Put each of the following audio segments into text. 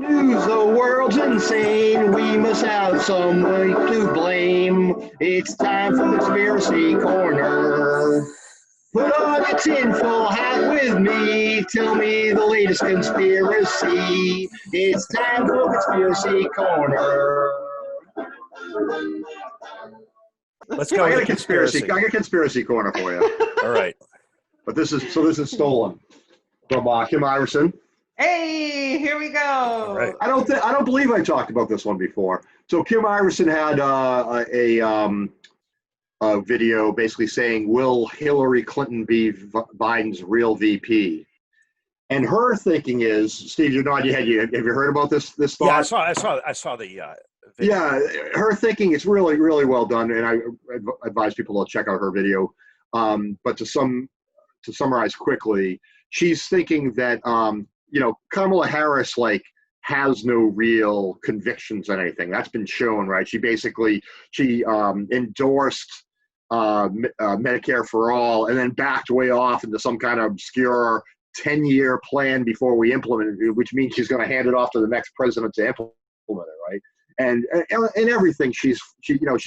news, the world's insane. We must have someone to blame. It's time for Conspiracy Corner. Put on your tinfoil hat with me. Tell me the latest conspiracy. It's time for Conspiracy Corner. Let's go. I got a conspiracy corner for you. All right. But this is stolen from Kim Iverson. Hey, here we go. All right. I don't believe I talked about this one before. So Kim Iverson had a video basically saying, "Will Hillary Clinton be Biden's real VP?" And her thinking is, Steve, you're nodding your head. Have you heard about this thought? Yeah, I saw the video. Yeah, her thinking is really, really well done, and I advise people to check out her video. But to summarize quickly, she's thinking that Kamala Harris has no real convictions on anything. That's been shown, right? She endorsed Medicare for all, and then backed way off into some kind of obscure 10-year plan before we implemented it, which means she's going to hand it off to the next president to implement it, right? And everything she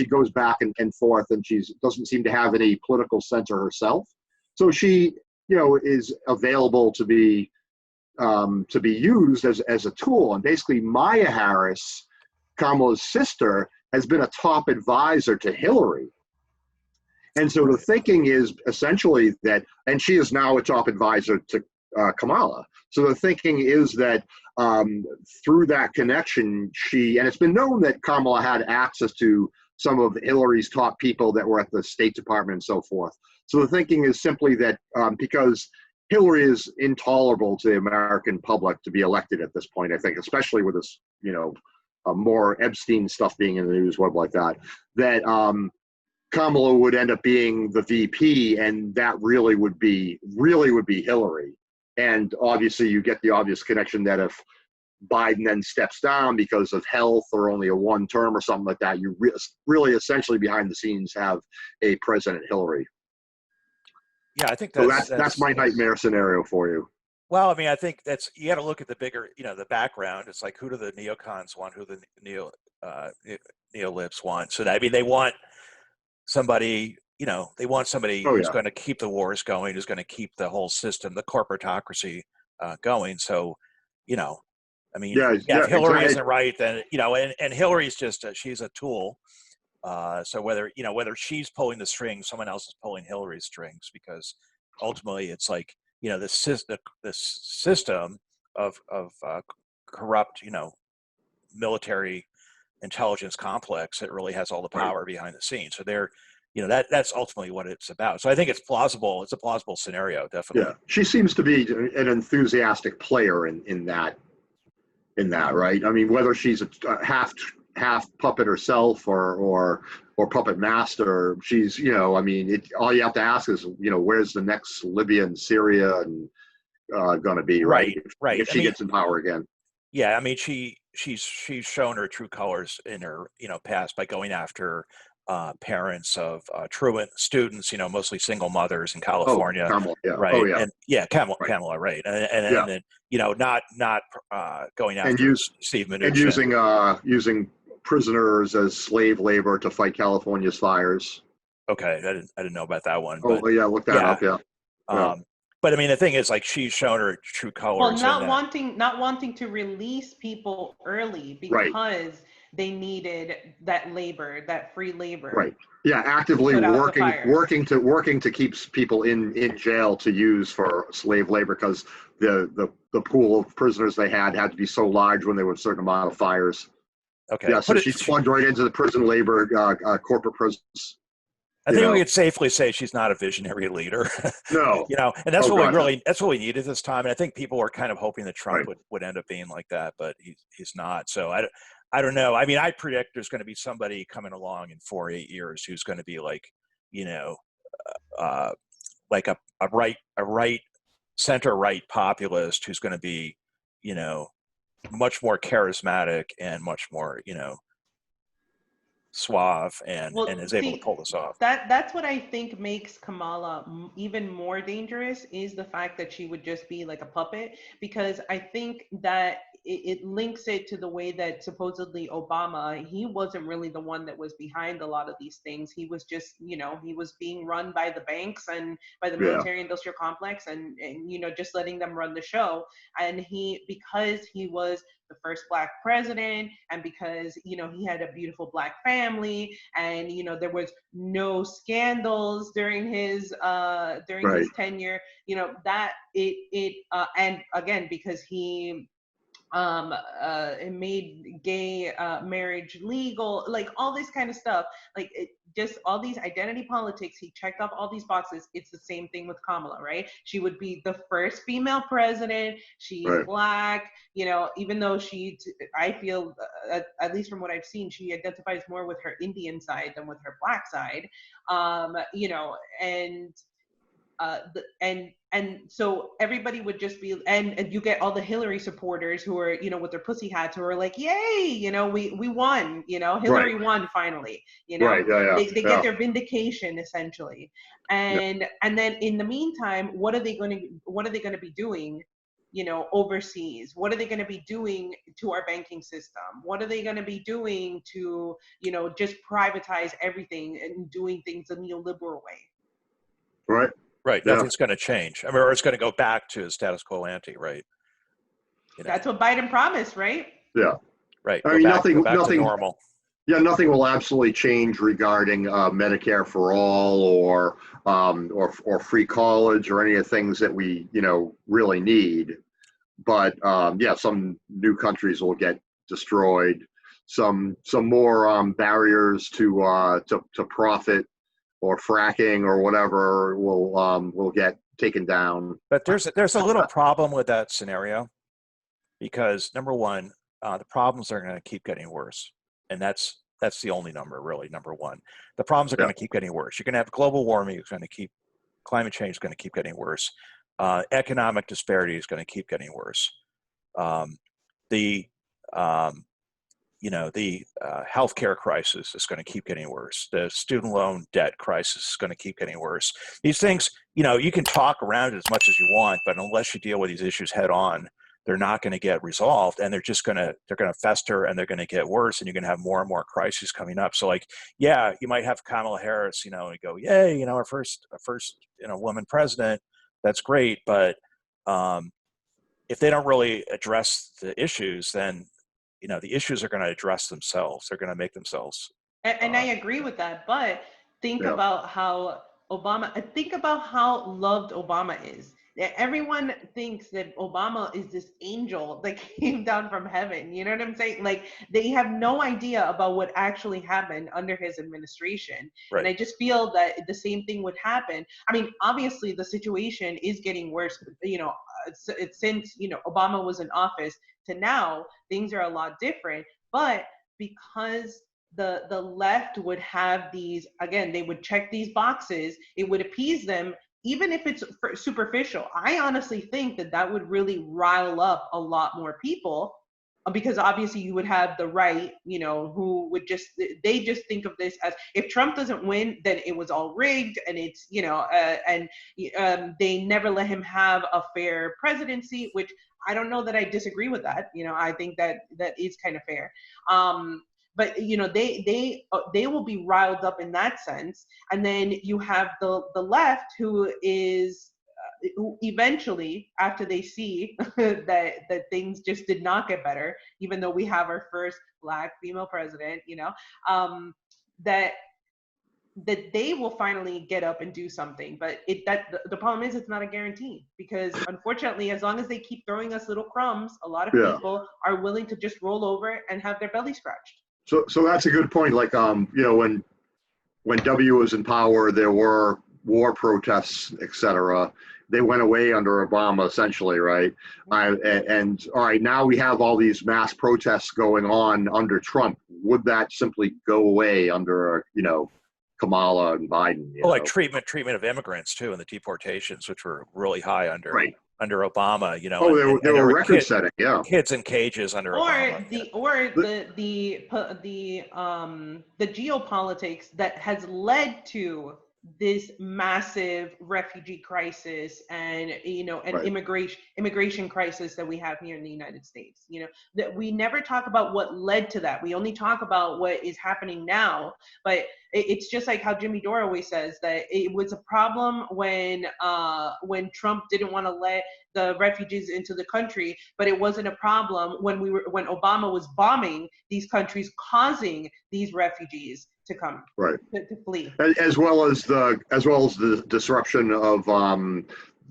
goes back and forth, and she doesn't seem to have any political center herself. So she is available to be used as a tool. And basically, Maya Harris, Kamala's sister, has been a top advisor to Hillary. And so the thinking is essentially that, and she is now a top advisor to Kamala. So the thinking is that through that connection, and it's been known that Kamala had access to some of Hillary's top people that were at the State Department and so forth. So the thinking is simply that because Hillary is intolerable to the American public to be elected at this point, I think, especially with this, more Epstein stuff being in the news, web like that, that Kamala would end up being the VP, and that really would be Hillary. And obviously, you get the obvious connection that if Biden then steps down because of health or only a one term or something like that, you really essentially behind the scenes have a President Hillary. Yeah, I think that's my nightmare scenario for you. Well, I mean, I think you got to look at the bigger, the background. It's like, who do the neocons want? Who the neolibs want? So I mean, they want somebody. They want somebody who's going to keep the wars going, who's going to keep the whole system, the corporatocracy going. So, I mean, if Hillary isn't right, then, and Hillary's just, she's a tool. So whether she's pulling the strings, someone else is pulling Hillary's strings, because ultimately it's like, the system of corrupt, military intelligence complex that really has all the power behind the scenes. So they're, that's ultimately what it's about. So I think it's plausible. It's a plausible scenario, definitely. Yeah, she seems to be an enthusiastic player in that, right? I mean, whether she's a half puppet herself or puppet master, she's, I mean, all you have to ask is, where's the next Libya and Syria and going to be, right? Right. If she gets in power again. Yeah, I mean, she's shown her true colors in her past by going after parents of truant students, mostly single mothers in California. Kamala, yeah. Right. Oh, yeah. And Kamala, right. And then, not going after Steve Mnuchin. And using prisoners as slave labor to fight California's fires. Okay, I didn't know about that one. Oh, yeah, look that up. Yeah. But I mean, the thing is, like, she's shown her true colors. Well, not wanting to release people early because they needed that labor, that free labor. Right. Yeah, actively working to keep people in jail to use for slave labor, because the pool of prisoners they had to be so large when there were a certain amount of fires. Okay. Yeah, so she's plugged right into the prison labor, corporate prisons. I think we could safely say she's not a visionary leader. No. And that's that's what we need at this time. And I think people were kind of hoping that Trump would end up being like that, but he's not. So I don't know. I mean, I predict there's going to be somebody coming along in 4 or 8 years who's going to be like, like a right center right populist who's going to be, much more charismatic and much more, suave and is able to pull this off. That's what I think makes Kamala even more dangerous, is the fact that she would just be like a puppet, because I think that it links it to the way that supposedly Obama, he wasn't really the one that was behind a lot of these things. He was just, he was being run by the banks and by the military industrial complex, and just letting them run the show. And because he was the first Black president, and because he had a beautiful Black family, and there was no scandals during his his tenure, that and again, because he it made gay marriage legal, like all this kind of stuff, like just all these identity politics. He checked off all these boxes. It's the same thing with Kamala, right? She would be the first female president. She's Black, even though I feel, at least from what I've seen, she identifies more with her Indian side than with her Black side, and so everybody would just be, and you get all the Hillary supporters who are, with their pussy hats, who are like, yay, we won, Hillary won finally, they get their vindication essentially. And then in the meantime, what are they going to be doing, overseas? What are they going to be doing to our banking system? What are they going to be doing to, just privatize everything and doing things the neoliberal way? Right. Nothing's going to change. I mean, or it's going to go back to status quo ante, right? That's what Biden promised, right? Yeah. Right. I mean, nothing to normal. Yeah, nothing will absolutely change regarding Medicare for all, or free college, or any of the things that we really need. But some new countries will get destroyed. Some more barriers to profit, or fracking, or whatever, will get taken down. But there's a little problem with that scenario, because number one, the problems are going to keep getting worse, and that's the only number, really. Number one, the problems are going to keep getting worse. You're going to have global warming. It's going to keep climate change is going to keep getting worse. Economic disparity is going to keep getting worse. The healthcare crisis is going to keep getting worse. The student loan debt crisis is going to keep getting worse. These things, you can talk around it as much as you want, but unless you deal with these issues head on, they're not going to get resolved, and they're going to fester, and they're going to get worse, and you're going to have more and more crises coming up. So, you might have Kamala Harris, and you go, yay, our first woman president. That's great, but if they don't really address the issues, then the issues are going to address themselves. They're going to make themselves. And I agree with that, but think about how loved Obama is. Everyone thinks that Obama is this angel that came down from heaven. You know what I'm saying? Like, they have no idea about what actually happened under his administration. Right. And I just feel that the same thing would happen. I mean, obviously the situation is getting worse. It's since Obama was in office to now, things are a lot different. But because the left would have these, again, they would check these boxes, it would appease them. Even if it's superficial, I honestly think that would really rile up a lot more people, because obviously you would have the right, who would they just think of this as, if Trump doesn't win, then it was all rigged, and it's, they never let him have a fair presidency, which I don't know that I disagree with that. I think that is kind of fair. But they will be riled up in that sense, and then you have the left, who is who eventually, after they see that things just did not get better, even though we have our first Black female president, that they will finally get up and do something. But the problem is, it's not a guarantee, because unfortunately, as long as they keep throwing us little crumbs, a lot of people are willing to just roll over and have their belly scratched. So that's a good point. Like, when W was in power, there were war protests, etc. They went away under Obama, essentially, right? And all right, now we have all these mass protests going on under Trump. Would that simply go away under, Kamala and Biden? Like treatment of immigrants too, and the deportations, which were really high under Obama, they were record setting, kids in cages under Obama. The geopolitics that has led to this massive refugee crisis and an Right. immigration crisis that we have here in the United States. That we never talk about what led to that. We only talk about what is happening now. But it's just like how Jimmy Dore always says that it was a problem when Trump didn't want to let the refugees into the country, but it wasn't a problem when Obama was bombing these countries, causing these refugees to come, Right. to flee. As well as the disruption of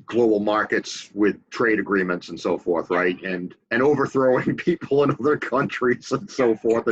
global markets with trade agreements and so forth, right? And overthrowing people in other countries and so forth.